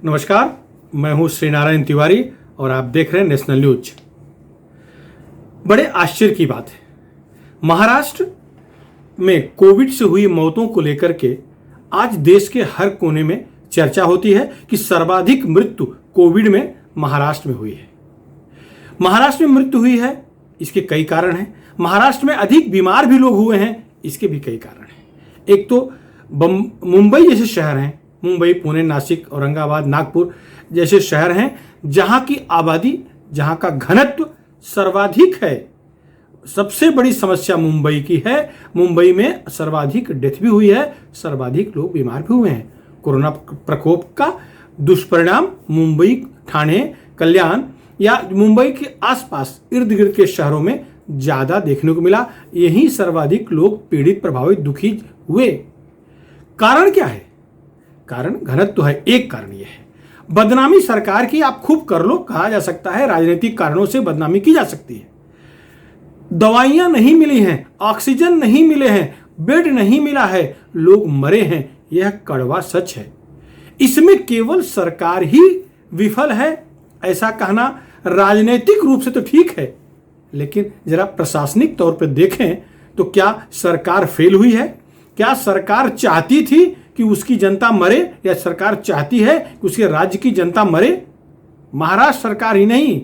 नमस्कार, मैं हूं श्रीनारायण तिवारी और आप देख रहे हैं नेशनल न्यूज। बड़े आश्चर्य की बात है, महाराष्ट्र में कोविड से हुई मौतों को लेकर के आज देश के हर कोने में चर्चा होती है कि सर्वाधिक मृत्यु कोविड में महाराष्ट्र में हुई है। महाराष्ट्र में मृत्यु हुई है, इसके कई कारण हैं। महाराष्ट्र में अधिक बीमार भी लोग हुए हैं, इसके भी कई कारण हैं। एक तो मुंबई जैसे शहर हैं, मुंबई, पुणे, नासिक, औरंगाबाद, नागपुर जैसे शहर हैं जहां की आबादी, जहां का घनत्व सर्वाधिक है। सबसे बड़ी समस्या मुंबई की है। मुंबई में सर्वाधिक डेथ भी हुई है, सर्वाधिक लोग बीमार भी हुए हैं। कोरोना प्रकोप का दुष्परिणाम मुंबई, ठाणे, कल्याण या मुंबई के आसपास इर्द गिर्द के शहरों में ज्यादा देखने को मिला। यही सर्वाधिक लोग पीड़ित, प्रभावित, दुखी हुए। कारण क्या है? कारण घनत्व है। एक कारण यह है, बदनामी सरकार की आप खूब कर लो, कहा जा सकता है। राजनीतिक कारणों से बदनामी की जा सकती है। दवाइयां नहीं मिली हैं, ऑक्सीजन नहीं मिले हैं, बेड नहीं मिला है, लोग मरे हैं, यह कड़वा सच है। इसमें केवल सरकार ही विफल है ऐसा कहना राजनीतिक रूप से तो ठीक है, लेकिन जरा प्रशासनिक तौर पर देखें तो क्या सरकार फेल हुई है? क्या सरकार चाहती थी कि उसकी जनता मरे, या सरकार चाहती है कि उसके राज्य की जनता मरे? महाराष्ट्र सरकार ही नहीं,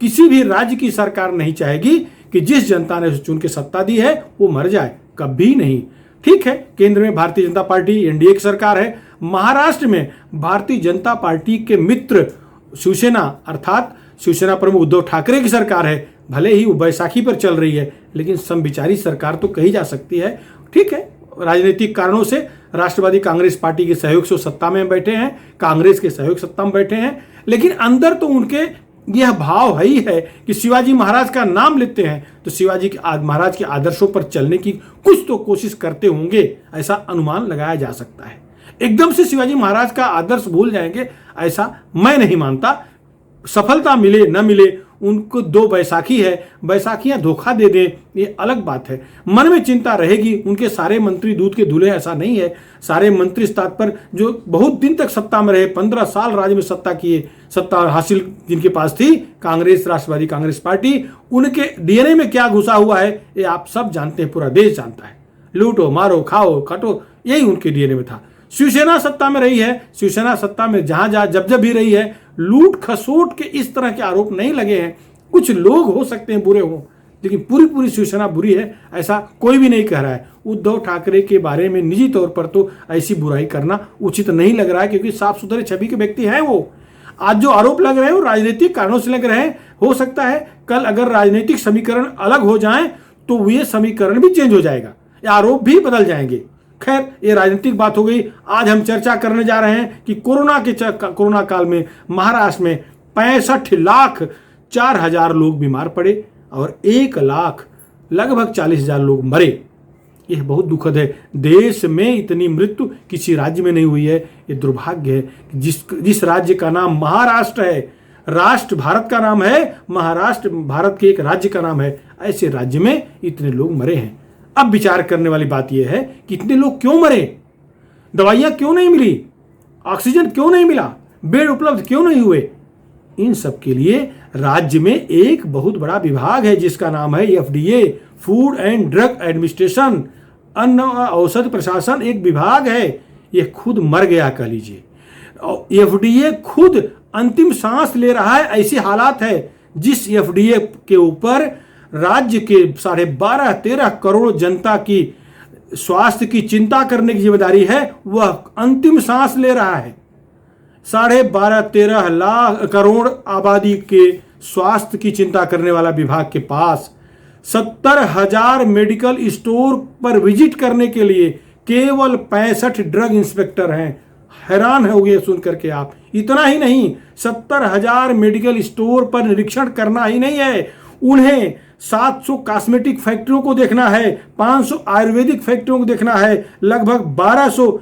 किसी भी राज्य की सरकार नहीं चाहेगी कि जिस जनता ने उसे चुन के सत्ता दी है वो मर जाए, कभी नहीं। ठीक है, केंद्र में भारतीय जनता पार्टी, एनडीए की सरकार है। महाराष्ट्र में भारतीय जनता पार्टी के मित्र शिवसेना, अर्थात शिवसेना प्रमुख उद्धव ठाकरे की सरकार है। भले ही वो बैसाखी पर चल रही है, लेकिन समविचारी सरकार तो कही जा सकती है। ठीक है, राजनीतिक कारणों से राष्ट्रवादी कांग्रेस पार्टी के सहयोग से सत्ता में बैठे हैं, कांग्रेस के सहयोग सत्ता में बैठे हैं, लेकिन अंदर तो उनके यह भाव ही है कि शिवाजी महाराज का नाम लेते हैं तो शिवाजी महाराज के आदर्शों पर चलने की कुछ तो कोशिश करते होंगे, ऐसा अनुमान लगाया जा सकता है। एकदम से शिवाजी महाराज का आदर्श भूल जाएंगे ऐसा मैं नहीं मानता। सफलता मिले न मिले, उनको दो बैसाखी है, बैसाखियां धोखा दे दें ये अलग बात है। मन में चिंता रहेगी। उनके सारे मंत्री दूध के दूल्हे ऐसा नहीं है। सारे मंत्री इस बात पर जो बहुत दिन तक सत्ता में रहे, 15 साल राज्य में सत्ता किए, सत्ता हासिल जिनके पास थी, कांग्रेस, राष्ट्रवादी कांग्रेस पार्टी, उनके डीएनए में क्या घुसा हुआ है ये आप सब जानते हैं, पूरा देश जानता है। लूटो, मारो, खाओ, खटो, यही उनके डीएनए में था। शिवसेना सत्ता में रही है, शिवसेना सत्ता में जहां जहां जब जब भी रही है, लूट खसोट के इस तरह के आरोप नहीं लगे हैं। कुछ लोग हो सकते हैं बुरे हों, लेकिन पूरी शिवसेना बुरी है ऐसा कोई भी नहीं कह रहा है। उद्धव ठाकरे के बारे में निजी तौर पर तो ऐसी बुराई करना उचित नहीं लग रहा है, क्योंकि साफ सुथरे छवि के व्यक्ति हैं वो। आज जो आरोप लग रहे हैं वो राजनीतिक कारणों से लग रहे हैं। हो सकता है कल अगर राजनीतिक समीकरण अलग हो जाए तो ये समीकरण भी चेंज हो जाएगा, ये आरोप भी बदल जाएंगे। खैर, ये राजनीतिक बात हो गई। आज हम चर्चा करने जा रहे हैं कि कोरोना काल में महाराष्ट्र में 65,04,000 लोग बीमार पड़े और 1,00,000 लगभग 40,000 लोग मरे। यह बहुत दुखद है। देश में इतनी मृत्यु किसी राज्य में नहीं हुई है। ये दुर्भाग्य है कि जिस राज्य का नाम महाराष्ट्र है, राष्ट्र भारत का नाम है, महाराष्ट्र भारत के एक राज्य का नाम है, ऐसे राज्य में इतने लोग मरे हैं। अब विचार करने वाली बात यह है कि इतने लोग क्यों मरे? दवाइयां क्यों नहीं मिली? ऑक्सीजन क्यों नहीं मिला? बेड उपलब्ध क्यों नहीं हुए? इन सब के लिए राज्य में एक बहुत बड़ा विभाग है जिसका नाम है FDA, food and drug administration, अन्न और औषध प्रशासन एक विभाग है। यह खुद मर गया कह लीजिए। एफडीए खुद अंतिम सांस ले रहा है, ऐसी हालात है। जिस एफडीए के ऊपर राज्य के 12.5-13 करोड़ जनता की स्वास्थ्य की चिंता करने की जिम्मेदारी है, वह अंतिम सांस ले रहा है। 12.5-13 लाख करोड़ आबादी के स्वास्थ्य की चिंता करने वाला विभाग के पास 70,000 मेडिकल स्टोर पर विजिट करने के लिए केवल 65 ड्रग इंस्पेक्टर हैं। हैरान हो गए सुन करके आप। इतना ही नहीं, 70,000 मेडिकल स्टोर पर निरीक्षण करना ही नहीं है, उन्हें 700 कॉस्मेटिक फैक्ट्रियों को देखना है, 500 आयुर्वेदिक फैक्ट्रियों को देखना है, लगभग 1200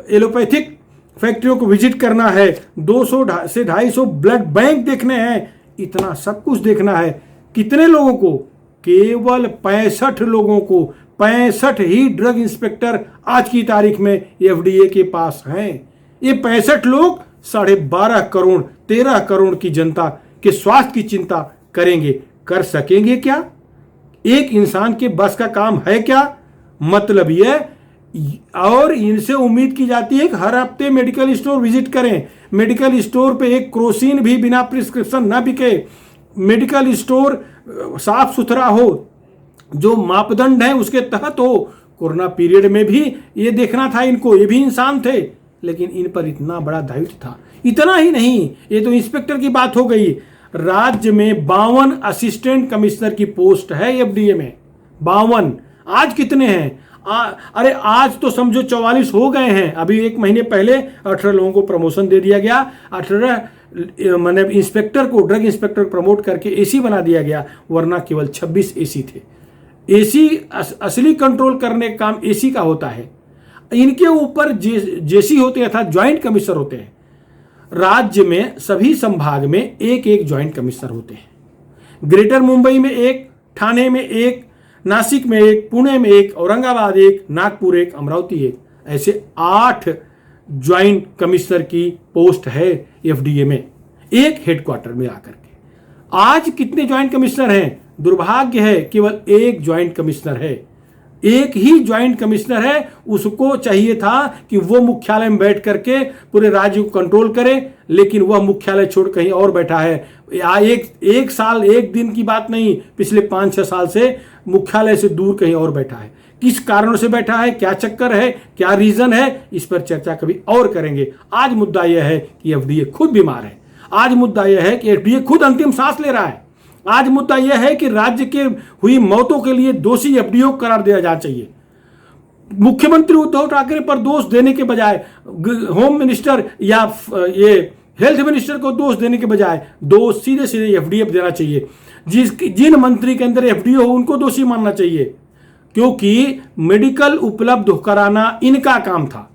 एलोपैथिक फैक्ट्रियों को विजिट करना है, 200 से 250 ब्लड बैंक देखने हैं। इतना सब कुछ देखना है। कितने लोगों को? केवल 65 लोगों को। 65 ही ड्रग इंस्पेक्टर आज की तारीख में एफडीए के पास हैं। ये 65 लोग 12.5 करोड़ 13 करोड़ की जनता के स्वास्थ्य की चिंता करेंगे, कर सकेंगे क्या? एक इंसान के बस का काम है क्या? मतलब यह, और इनसे उम्मीद की जाती है कि हर हफ्ते मेडिकल स्टोर विजिट करें, मेडिकल स्टोर पे एक क्रोसिन भी बिना प्रिस्क्रिप्शन ना बिके, मेडिकल स्टोर साफ सुथरा हो, जो मापदंड है उसके तहत हो। कोरोना पीरियड में भी ये देखना था इनको, ये भी इंसान थे, लेकिन इन पर इतना बड़ा दायित्व था। इतना ही नहीं, ये तो इंस्पेक्टर की बात हो गई, राज्य में 52 असिस्टेंट कमिश्नर की पोस्ट है एफडीए में, 52। आज कितने हैं? अरे आज तो समझो 44 हो गए हैं। अभी 1 महीने पहले 18 लोगों को प्रमोशन दे दिया गया, 18 मतलब इंस्पेक्टर को, ड्रग इंस्पेक्टर को प्रमोट करके एसी बना दिया गया, वरना केवल 26 एसी थे। एसी असली कंट्रोल करने का काम एसी का होता है, इनके ऊपर जेसी होते हैं अर्थात ज्वाइंट कमिश्नर होते हैं। राज्य में सभी संभाग में एक एक ज्वाइंट कमिश्नर होते हैं। ग्रेटर मुंबई में 1, ठाणे में 1, नासिक में 1, पुणे में 1, औरंगाबाद 1, नागपुर 1, अमरावती 1, ऐसे 8 ज्वाइंट कमिश्नर की पोस्ट है एफडीए में, एक हेडक्वार्टर में आकर के। आज कितने ज्वाइंट कमिश्नर हैं? दुर्भाग्य है केवल 1 ज्वाइंट कमिश्नर है, एक ही ज्वाइंट कमिश्नर है। उसको चाहिए था कि वो मुख्यालय में बैठ करके पूरे राज्य को कंट्रोल करे, लेकिन वह मुख्यालय छोड़ कहीं और बैठा है। एक साल 1 दिन की बात नहीं, पिछले 5-6 साल से मुख्यालय से दूर कहीं और बैठा है। किस कारण से बैठा है, क्या चक्कर है, क्या रीजन है, इस पर चर्चा कभी और करेंगे। आज मुद्दा यह है कि एफडीए खुद बीमार है। आज मुद्दा यह है कि एफडीए खुद अंतिम सांस ले रहा है। आज मुद्दा यह है कि राज्य के हुई मौतों के लिए दोषी एफडीए को करार दिया जाना चाहिए। मुख्यमंत्री उद्धव ठाकरे पर दोष देने के बजाय, होम मिनिस्टर या ये हेल्थ मिनिस्टर को दोष देने के बजाय दोष सीधे सीधे एफडीए देना चाहिए। जिन मंत्री के अंदर एफडीए हो उनको दोषी मानना चाहिए, क्योंकि मेडिकल उपलब्ध कराना इनका काम था,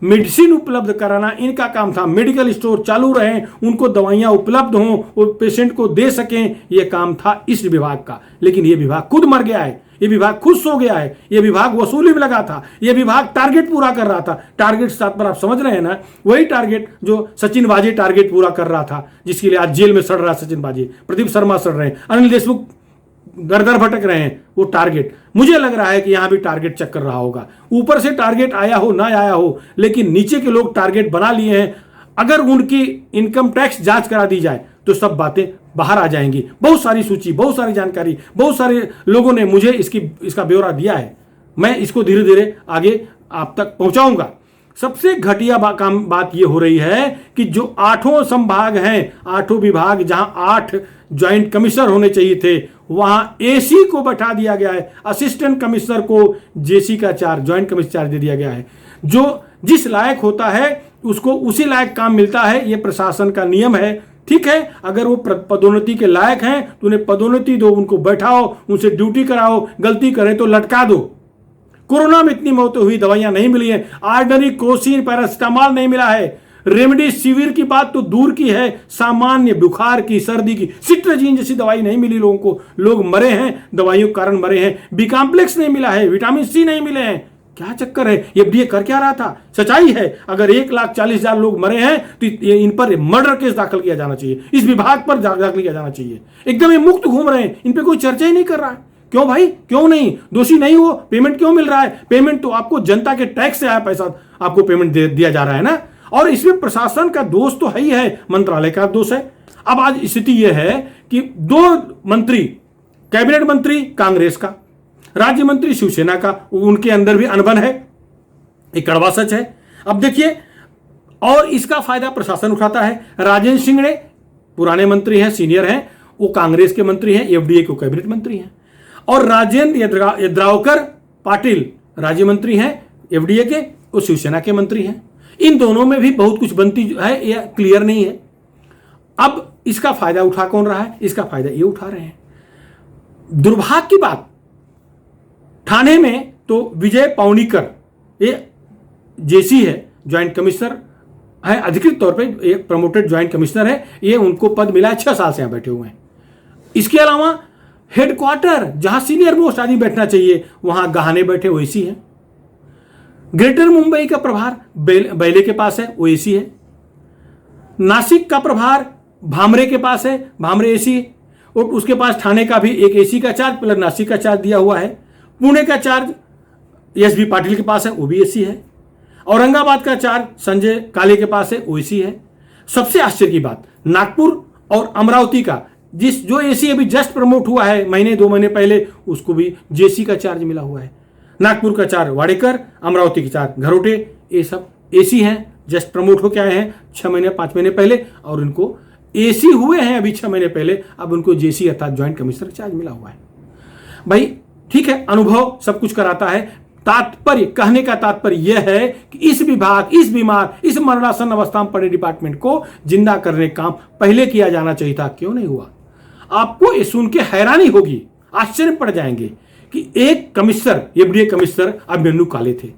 मेडिसिन उपलब्ध कराना इनका काम था। मेडिकल स्टोर चालू रहे, उनको दवाइयां उपलब्ध हों, वो पेशेंट को दे सकें, यह काम था इस विभाग का। लेकिन यह विभाग खुद मर गया है, यह विभाग खुद सो गया है, यह विभाग वसूली में लगा था, यह विभाग टारगेट पूरा कर रहा था। टारगेट साथ पर आप समझ रहे हैं ना, वही टारगेट जो सचिन बाजी टारगेट पूरा कर रहा था, जिसके लिए आज जेल में सड़ रहा है सचिन बाजी, प्रदीप शर्मा सड़ रहे हैं, अनिल देशमुख दर भटक रहे हैं। वो टारगेट, मुझे लग रहा है कि यहां भी टारगेट चक्कर रहा होगा। ऊपर से टारगेट आया हो ना आया हो, लेकिन नीचे के लोग टारगेट बना लिए हैं। अगर उनकी इनकम टैक्स जांच करा दी जाए तो सब बातें बाहर आ जाएंगी। बहुत सारी सूची, बहुत सारी जानकारी, बहुत सारे लोगों ने मुझे इसका ब्यौरा दिया है। मैं इसको धीरे धीरे आगे आप तक पहुंचाऊंगा। सबसे घटिया बात यह हो रही है कि जो 8 संभाग हैं, 8 विभाग, जहां 8 ज्वाइंट कमिश्नर होने चाहिए थे, वहां एसी को बैठा दिया गया है। असिस्टेंट कमिश्नर को जेसी का चार्ज, ज्वाइंट कमिश्नर चार्ज दे दिया गया है। जो जिस लायक होता है उसको उसी लायक काम मिलता है, यह प्रशासन का नियम है। ठीक है, अगर वो पदोन्नति के लायक हैं तो उन्हें पदोन्नति दो, उनको बैठाओ, उनसे ड्यूटी कराओ, गलती करें तो लटका दो। कोरोना में इतनी मौतें हुई, दवाइयां नहीं मिली हैं, ऑर्डिनरी क्रोसिन पैरासिटामॉल नहीं मिला है, रेमडेसिविर की बात तो दूर की है, सामान्य बुखार की, सर्दी की सिट्राजिन जैसी दवाई नहीं मिली लोगों को, लोग मरे हैं, दवाइयों के कारण मरे हैं। बी कॉम्प्लेक्स नहीं मिला है, विटामिन सी नहीं मिले हैं। क्या चक्कर है? एफडीए कर क्या रहा था? सच्चाई है, अगर 1,40,000 लोग मरे हैं तो इन पर मर्डर केस दाखिल किया जाना चाहिए, इस विभाग पर दाखिल किया जाना चाहिए। एकदम ये मुक्त घूम रहे हैं, इन पे कोई चर्चा ही नहीं कर रहा है। क्यों भाई, क्यों नहीं? दोषी नहीं हो, पेमेंट क्यों मिल रहा है? पेमेंट तो आपको जनता के टैक्स से आया पैसा, आपको पेमेंट दिया जा रहा है ना। और इसमें प्रशासन का दोष तो है ही है, मंत्रालय का दोष है। अब आज स्थिति यह है कि 2 मंत्री, कैबिनेट मंत्री कांग्रेस का, राज्य मंत्री शिवसेना का, उनके अंदर भी अनबन है, एक कड़वा सच है। अब देखिए, और इसका फायदा प्रशासन उठाता है। राजेंद्र सिंह पुराने मंत्री हैं, सीनियर हैं, वो कांग्रेस के मंत्री हैं, एफडीए के कैबिनेट मंत्री हैं। और राजेंद्र यद्रावकर पाटिल राज्य मंत्री हैं एफडीए के, वो शिवसेना के मंत्री हैं। इन दोनों में भी बहुत कुछ बनती है, यह क्लियर नहीं है। अब इसका फायदा उठा कौन रहा है? इसका फायदा ये उठा रहे हैं। दुर्भाग्य की बात, ठाणे में तो विजय पावनीकर, ये जेसी है, ज्वाइंट कमिश्नर है, अधिकृत तौर पे एक प्रमोटेड ज्वाइंट कमिश्नर है, ये उनको पद मिला है, 6 साल से यहां बैठे हुए हैं। इसके अलावा हेडक्वार्टर, जहां सीनियर मोस्ट आदमी बैठना चाहिए, वहां गहाने बैठे ओएसी है। ग्रेटर मुंबई का प्रभार बेले के पास है, ओएसी है। नासिक का प्रभार भामरे के पास है, भामरे एसी, और उसके पास ठाणे का भी एक एसी का चार्ज प्लस नासिक का चार्ज दिया हुआ है। पुणे का चार्ज एसबी पाटिल के पास है, वो भी एसी है। औरंगाबाद का चार्ज संजय काले के पास है, वो एसी है। सबसे आश्चर्य की बात, नागपुर और अमरावती का जो एसी अभी जस्ट प्रमोट हुआ है महीने 2 महीने पहले, उसको भी जेसी का चार्ज मिला हुआ है। नागपुर का चार्ज वाडेकर, अमरावती का चार्ज घरोटे, ये सब एसी हैं, जस्ट प्रमोट होकर आए हैं 6 महीने 5 महीने पहले, और इनको एसी हुए हैं अभी 6 महीने पहले, अब उनको जेसी अर्थात ज्वाइंट कमिश्नर चार्ज मिला हुआ है। भाई ठीक है, अनुभव सब कुछ कराता है। तात्पर्य, कहने का तात्पर्य यह है कि इस विभाग, इस बीमार, इस मरणासन अवस्था में पड़े डिपार्टमेंट को जिंदा करने का काम पहले किया जाना चाहिए था, क्यों नहीं हुआ? आपको ये सुन के हैरानी होगी, आश्चर्य पड़ जाएंगे कि एक कमिश्नर, एफडीए कमिश्नर अभिमन्यु काले थे,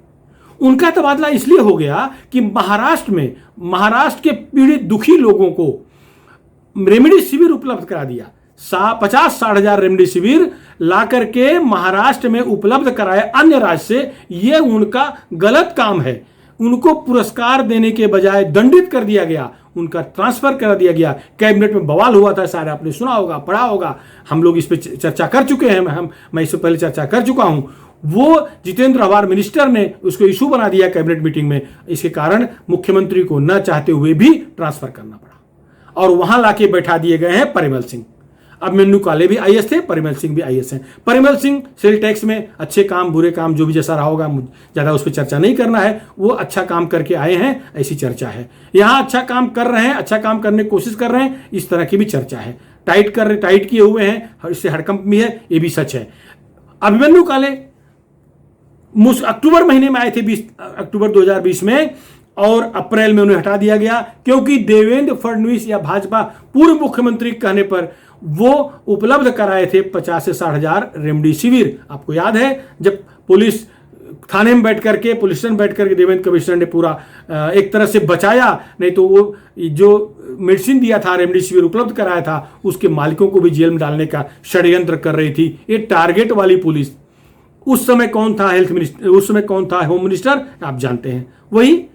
उनका तबादला इसलिए हो गया कि महाराष्ट्र के पीड़ित दुखी लोगों को रेमडेसिविर उपलब्ध करा दिया। 50-60 हजार रेमडेसिविर ला करके महाराष्ट्र में उपलब्ध कराए अन्य राज्य से, यह उनका गलत काम है। उनको पुरस्कार देने के बजाय दंडित कर दिया गया, उनका ट्रांसफर कर दिया गया। कैबिनेट में बवाल हुआ था, सारे आपने सुना होगा, पढ़ा होगा, हम लोग इस पर चर्चा कर चुके हैं, मैं इससे पहले चर्चा कर चुका हूं। वो जितेंद्र आव्हाड मिनिस्टर ने उसको इशू बना दिया कैबिनेट मीटिंग में, इसके कारण मुख्यमंत्री को न चाहते हुए भी ट्रांसफर करना पड़ा, और वहां लाके बैठा दिए गए हैं परिमल सिंह। अभिमन्यु काले भी आईएएस थे, परिमल सिंह भी आईएएस हैं। परिमल सिंह सेल टैक्स में अच्छे काम बुरे काम जो भी जैसा रहा होगा, ज्यादा उस पर चर्चा नहीं करना है, वो अच्छा काम करके आए हैं, ऐसी चर्चा है। यहां अच्छा काम कर रहे हैं, अच्छा काम करने की कोशिश कर रहे हैं, इस तरह की भी चर्चा है। टाइट किए हुए हैं, इससे हड़कंप भी है, ये भी सच है। अभिमन्यु काले अक्टूबर महीने में आए थे, 20 अक्टूबर 2020 में, और अप्रैल में उन्हें हटा दिया गया क्योंकि देवेंद्र फडणवीस या भाजपा पूर्व मुख्यमंत्री के कहने पर वो उपलब्ध कराए थे 50 से 60 हजार रेमडेसिविर। आपको याद है जब पुलिस थाने में बैठ करके, पुलिस स्टेशन बैठ करके देवेंद्र कमिश्नर ने पूरा एक तरह से बचाया, नहीं तो वो जो मेडिसिन दिया था, रेमडेसिविर उपलब्ध कराया था, उसके मालिकों को भी जेल में डालने का षड्यंत्र कर रही थी। ये टारगेट वाली पुलिस। उस समय कौन था हेल्थ मिनिस्टर, उस समय कौन था होम मिनिस्टर, आप जानते हैं, वही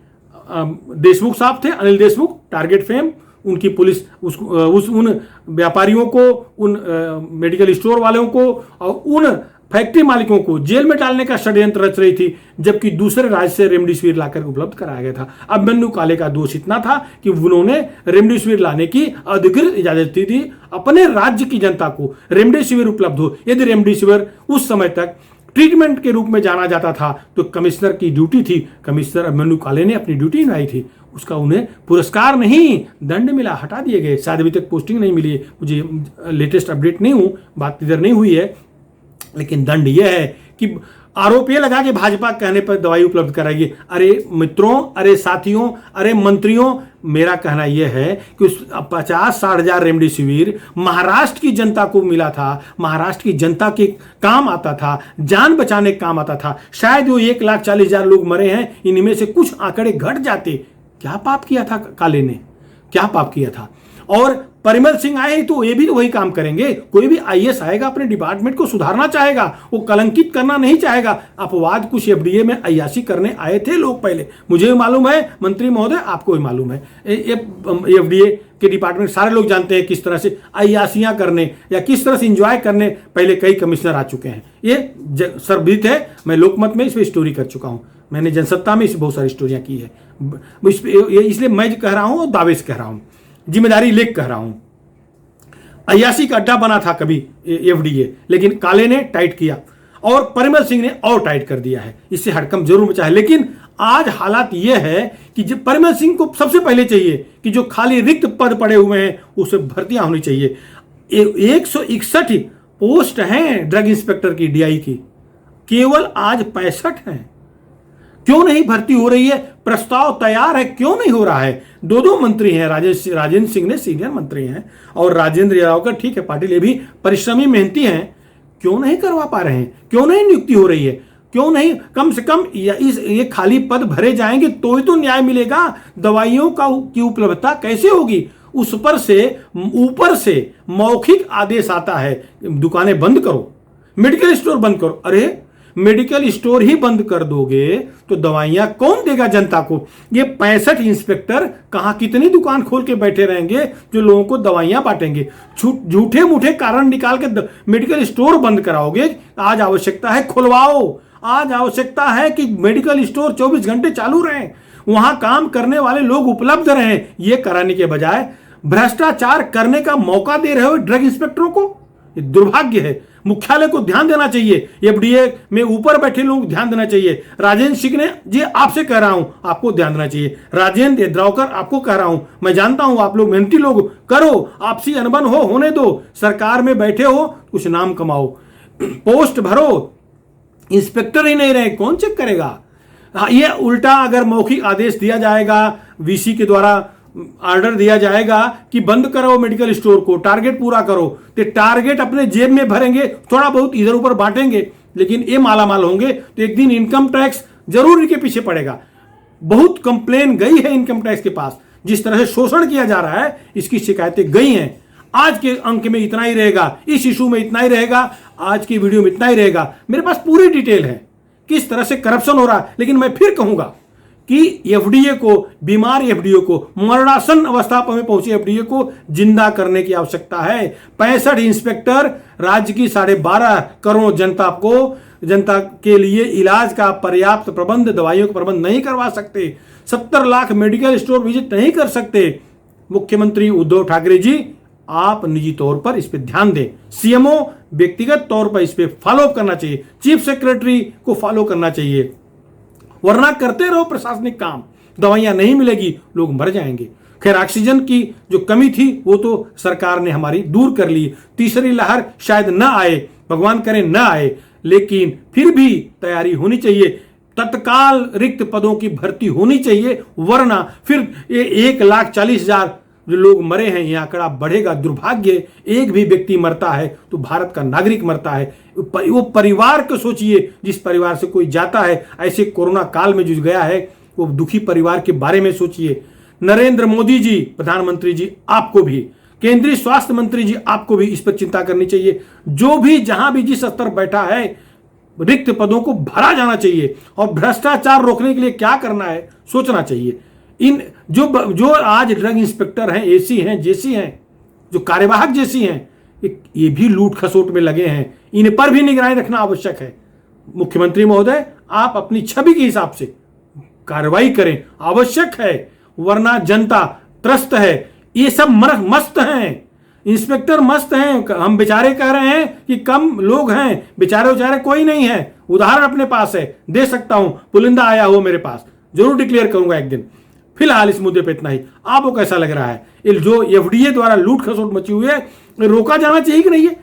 देशमुख साहब थे, अनिल देशमुख, टारगेट फेम। उनकी पुलिस उन व्यापारियों को, उन मेडिकल स्टोर वालों को और उन फैक्ट्री मालिकों को जेल में डालने का षड्यंत्र रच रही थी, जबकि दूसरे राज्य से रेमडेसिविर लाकर उपलब्ध कराया गया था। अभिमन्यु काले का दोष इतना था कि उन्होंने रेमडेसिविर लाने की अधिकृत इजाजत दी थी, अपने राज्य की जनता को रेमडेसिविर उपलब्ध हो। यदि रेमडेसिविर उस समय तक ट्रीटमेंट के रूप में जाना जाता था तो कमिश्नर की ड्यूटी थी, कमिश्नर अभिमन्यु काले ने अपनी ड्यूटी निभाई थी, उसका उन्हें पुरस्कार नहीं दंड मिला, हटा दिए गए। शायद अभी तक पोस्टिंग नहीं मिली, मुझे लेटेस्ट अपडेट नहीं हूं, बात इधर नहीं हुई है, लेकिन दंड यह है कि आरोप ये लगा कि भाजपा कहने पर दवाई उपलब्ध कराएगी। अरे मित्रों, अरे साथियों, अरे मंत्रियों, मेरा कहना यह है कि उस 50-60 हजार रेमडेसिविर महाराष्ट्र की जनता को मिला था, महाराष्ट्र की जनता के काम आता था, जान बचाने का काम आता था। शायद वो 1,40,000 लोग मरे हैं, इनमें से कुछ आंकड़े घट जाते। क्या पाप किया था काले ने, क्या पाप किया था? और परिमल सिंह आए तो ये भी वही काम करेंगे। कोई भी आईएएस आएगा अपने डिपार्टमेंट को सुधारना चाहेगा, वो कलंकित करना नहीं चाहेगा। अपवाद कुछ एफडीए में अय्याशी करने आए थे लोग पहले, मुझे भी मालूम है, मंत्री महोदय आपको भी मालूम है। एफडीए के डिपार्टमेंट सारे लोग जानते हैं किस तरह से अय्याशियां करने या किस तरह से इंजॉय करने पहले कई कमिश्नर आ चुके हैं। ये सर्वविदित है, मैं लोकमत में इस पर स्टोरी कर चुका हूं, मैंने जनसत्ता में इस बहुत सारी स्टोरियां की है, इसलिए मैं कह रहा हूं और दावे से कह रहा हूं, जिम्मेदारी लेकर कह रहा हूं। अय्याशी का अड्डा बना था कभी एफडीए, लेकिन काले ने टाइट किया और परिमल सिंह ने और टाइट कर दिया है। इससे हड़कंप जरूर मचा है, लेकिन आज हालात यह है कि जब परिमल सिंह को सबसे पहले चाहिए कि जो खाली रिक्त पद पड़े हुए हैं उसे भर्तियां होनी चाहिए। 161 पोस्ट हैं ड्रग इंस्पेक्टर की, डीआई की, केवल आज 65 हैं। क्यों नहीं भर्ती हो रही है? प्रस्ताव तैयार है, क्यों नहीं हो रहा है? दो मंत्री हैं, राजेंद्र सिंह ने सीनियर मंत्री हैं और राजेंद्र यादव, ठीक है, पाटिल, ये भी परिश्रमी मेहनती हैं, क्यों नहीं करवा पा रहे हैं? क्यों नहीं नियुक्ति हो रही है? क्यों नहीं कम से कम ये खाली पद भरे जाएंगे तो ही तो न्याय मिलेगा। दवाइयों की उपलब्धता कैसे होगी? उस पर से ऊपर से मौखिक आदेश आता है दुकानें बंद करो, मेडिकल स्टोर बंद करो। अरे मेडिकल स्टोर ही बंद कर दोगे तो दवाइयां कौन देगा जनता को? ये 65 इंस्पेक्टर कहां कितनी दुकान खोल के बैठे रहेंगे जो लोगों को दवाइयां बांटेंगे? झूठे मूठे कारण निकाल के मेडिकल स्टोर बंद कराओगे। आज आवश्यकता है खुलवाओ, आज आवश्यकता है कि मेडिकल स्टोर 24 घंटे चालू रहें, वहां काम करने वाले लोग उपलब्ध रहें। ये कराने के बजाय भ्रष्टाचार करने का मौका दे रहे हो ड्रग इंस्पेक्टरों को। ये दुर्भाग्य है। मुख्यालय को ध्यान देना चाहिए, एफडीए में ऊपर बैठे लोग ध्यान देना चाहिए। राजेंद्र शिकने जी, आपसे कह रहा हूं, आपको ध्यान देना चाहिए। राजेंद्र द्रावकर, आपको कह रहा हूं, मैं जानता हूं आप लोग मेहनती लोग, करो, आपसी अनबन हो, होने दो। सरकार में बैठे हो, कुछ नाम कमाओ, पोस्ट भरो। इंस्पेक्टर ही नहीं रहे, कौन चेक करेगा? ये उल्टा अगर मौखिक आदेश दिया जाएगा, वीसी के द्वारा ऑर्डर दिया जाएगा कि बंद करो मेडिकल स्टोर को, टारगेट पूरा करो, तो टारगेट अपने जेब में भरेंगे, थोड़ा बहुत इधर ऊपर बांटेंगे, लेकिन ये मालामाल होंगे तो एक दिन इनकम टैक्स जरूर इनके पीछे पड़ेगा। बहुत कंप्लेन गई है इनकम टैक्स के पास, जिस तरह से शोषण किया जा रहा है, इसकी शिकायतें गई हैं। आज के अंक में इतना ही रहेगा, इस इशू में इतना ही रहेगा, आज की वीडियो में इतना ही रहेगा। मेरे पास पूरी डिटेल है किस तरह से करप्शन हो रहा है, लेकिन मैं फिर कहूंगा कि एफडीए को, बीमार एफडीए को, मरणासन अवस्था में पहुंचे एफडीए को जिंदा करने की आवश्यकता है। 65 इंस्पेक्टर राज्य की 12.5 करोड़ जनता के लिए इलाज का पर्याप्त प्रबंध, दवाइयों का प्रबंध नहीं करवा सकते। 70 लाख मेडिकल स्टोर विजिट नहीं कर सकते। मुख्यमंत्री उद्धव ठाकरे जी, आप निजी तौर पर इस पर ध्यान दें। सीएमओ व्यक्तिगत तौर पर इस पर फॉलो अप करना चाहिए, चीफ सेक्रेटरी को फॉलो करना चाहिए, वरना करते रहो प्रशासनिक काम, दवाइयां नहीं मिलेगी, लोग मर जाएंगे। खैर, ऑक्सीजन की जो कमी थी वो तो सरकार ने हमारी दूर कर ली। तीसरी लहर शायद न आए, भगवान करे न आए, लेकिन फिर भी तैयारी होनी चाहिए। तत्काल रिक्त पदों की भर्ती होनी चाहिए, वरना फिर 1,40,000 जो लोग मरे हैं, यह आंकड़ा बढ़ेगा। दुर्भाग्य, एक भी व्यक्ति मरता है तो भारत का नागरिक मरता है। वो परिवार को सोचिए, जिस परिवार से कोई जाता है ऐसे कोरोना काल में जो गया है, वो दुखी परिवार के बारे में सोचिए। नरेंद्र मोदी जी, प्रधानमंत्री जी, आपको भी, केंद्रीय स्वास्थ्य मंत्री जी, आपको भी इस पर चिंता करनी चाहिए। जो भी जहां भी जिस स्तर बैठा है, रिक्त पदों को भरा जाना चाहिए और भ्रष्टाचार रोकने के लिए क्या करना है सोचना चाहिए। इन जो आज ड्रग इंस्पेक्टर हैं, एसी हैं, जेसी हैं, जो कार्यवाहक जेसी हैं, ये भी लूट खसोट में लगे हैं, इन पर भी निगरानी रखना आवश्यक है। मुख्यमंत्री महोदय, आप अपनी छवि के हिसाब से कार्रवाई करें, आवश्यक है, वरना जनता त्रस्त है। ये सब मस्त हैं, इंस्पेक्टर मस्त हैं। हम बेचारे कह रहे हैं कि कम लोग हैं, बेचारे कोई नहीं है। उदाहरण अपने पास है, दे सकता हूं, पुलिंदा आया हो मेरे पास, जरूर डिक्लेयर करूंगा एक दिन। फिलहाल इस मुद्दे पे इतना ही। आपको कैसा लग रहा है? जो एफडीए द्वारा लूट खसोट मची हुई है, रोका जाना चाहिए कि नहीं है?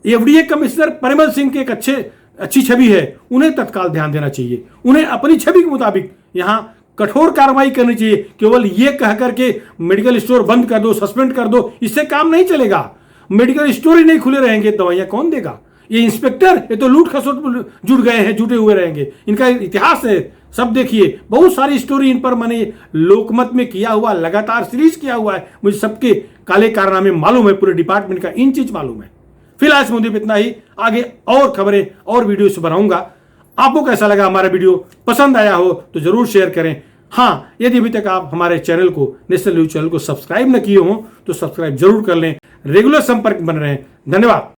एफडीए कमिश्नर परिमल सिंह की एक अच्छी छवि है, उन्हें तत्काल ध्यान देना चाहिए। उन्हें अपनी छवि के मुताबिक यहां कठोर कार्रवाई करनी चाहिए। केवल ये कह करके मेडिकल स्टोर बंद कर दो, सस्पेंड कर दो, इससे काम नहीं चलेगा। मेडिकल स्टोर ही नहीं खुले रहेंगे, दवाइयां कौन देगा? ये इंस्पेक्टर, ये तो लूट खसोट जुड़ गए हैं, जुटे हुए रहेंगे। इनका इतिहास है, सब देखिए, बहुत सारी स्टोरी इन पर मैंने लोकमत में किया हुआ, लगातार सीरीज किया हुआ है। मुझे सबके काले कारनामे मालूम है, पूरे डिपार्टमेंट का इन चीज मालूम है। फिलहाल इस मुद्दे पर इतना ही, आगे और खबरें और वीडियो से बनाऊंगा। आपको कैसा लगा हमारा वीडियो? पसंद आया हो तो जरूर शेयर करें। हाँ, यदि अभी तक आप हमारे चैनल को, नेशनल न्यूज चैनल को सब्सक्राइब न किए हो तो सब्सक्राइब जरूर कर लें। रेगुलर संपर्क बन रहे हैं। धन्यवाद।